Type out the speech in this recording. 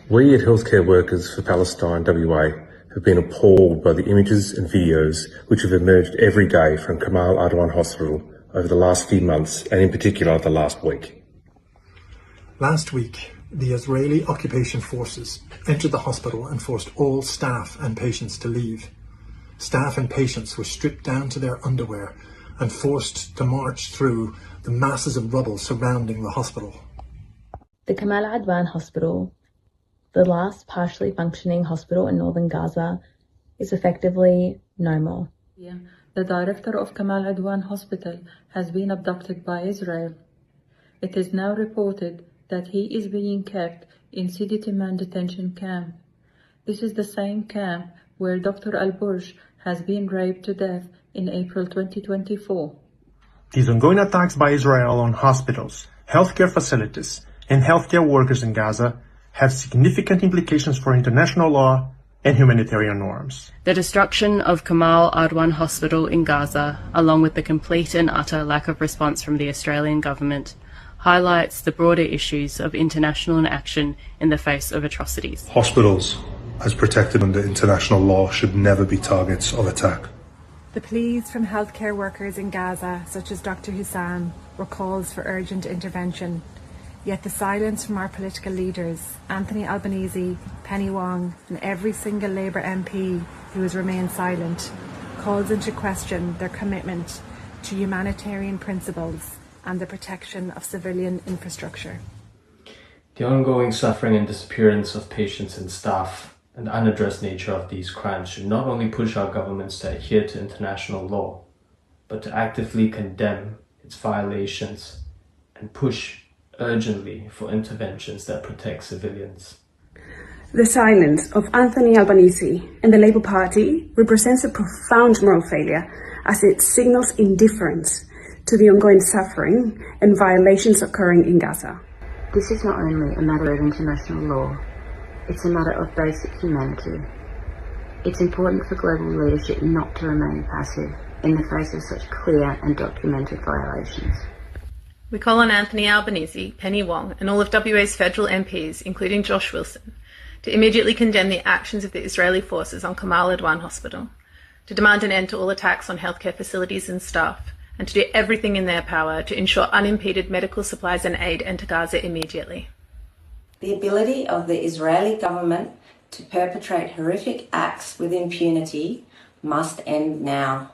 We at Healthcare Workers for Palestine WA have been appalled by the images and videos which have emerged every day from Kemál Adwan Hospital over the last few months, and in particular the last week. Last week, the Israeli occupation forces entered the hospital and forced all staff and patients to leave. Staff and patients were stripped down to their underwear and forced to march through the masses of rubble surrounding the hospital. The Kemál Adwan Hospital, the last partially functioning hospital in northern Gaza, is effectively no more. The director of Kemál Adwan Hospital has been abducted by Israel. It is now reported that he is being kept in Sidi Timan detention camp. This is the same camp where Dr. Al-Burj has been raped to death in April 2024. These ongoing attacks by Israel on hospitals, healthcare facilities, and healthcare workers in Gaza have significant implications for international law and humanitarian norms. The destruction of Kemál Adwan Hospital in Gaza, along with the complete and utter lack of response from the Australian government, highlights the broader issues of international inaction in the face of atrocities. Hospitals, as protected under international law, should never be targets of attack. The pleas from healthcare workers in Gaza, such as Dr. Hussam, were calls for urgent intervention. Yet the silence from our political leaders, Anthony Albanese, Penny Wong, and every single Labour MP who has remained silent, calls into question their commitment to humanitarian principles and the protection of civilian infrastructure. The ongoing suffering and disappearance of patients and staff and the unaddressed nature of these crimes should not only push our governments to adhere to international law, but to actively condemn its violations and push urgently for interventions that protect civilians. The silence of Anthony Albanese and the Labour Party represents a profound moral failure as it signals indifference to the ongoing suffering and violations occurring in Gaza. This is not only a matter of international law, it's a matter of basic humanity. It's important for global leadership not to remain passive in the face of such clear and documented violations. We call on Anthony Albanese, Penny Wong, and all of WA's federal MPs, including Josh Wilson, to immediately condemn the actions of the Israeli forces on Kemál Adwan Hospital, to demand an end to all attacks on healthcare facilities and staff, and to do everything in their power to ensure unimpeded medical supplies and aid enter Gaza immediately. The ability of the Israeli government to perpetrate horrific acts with impunity must end now.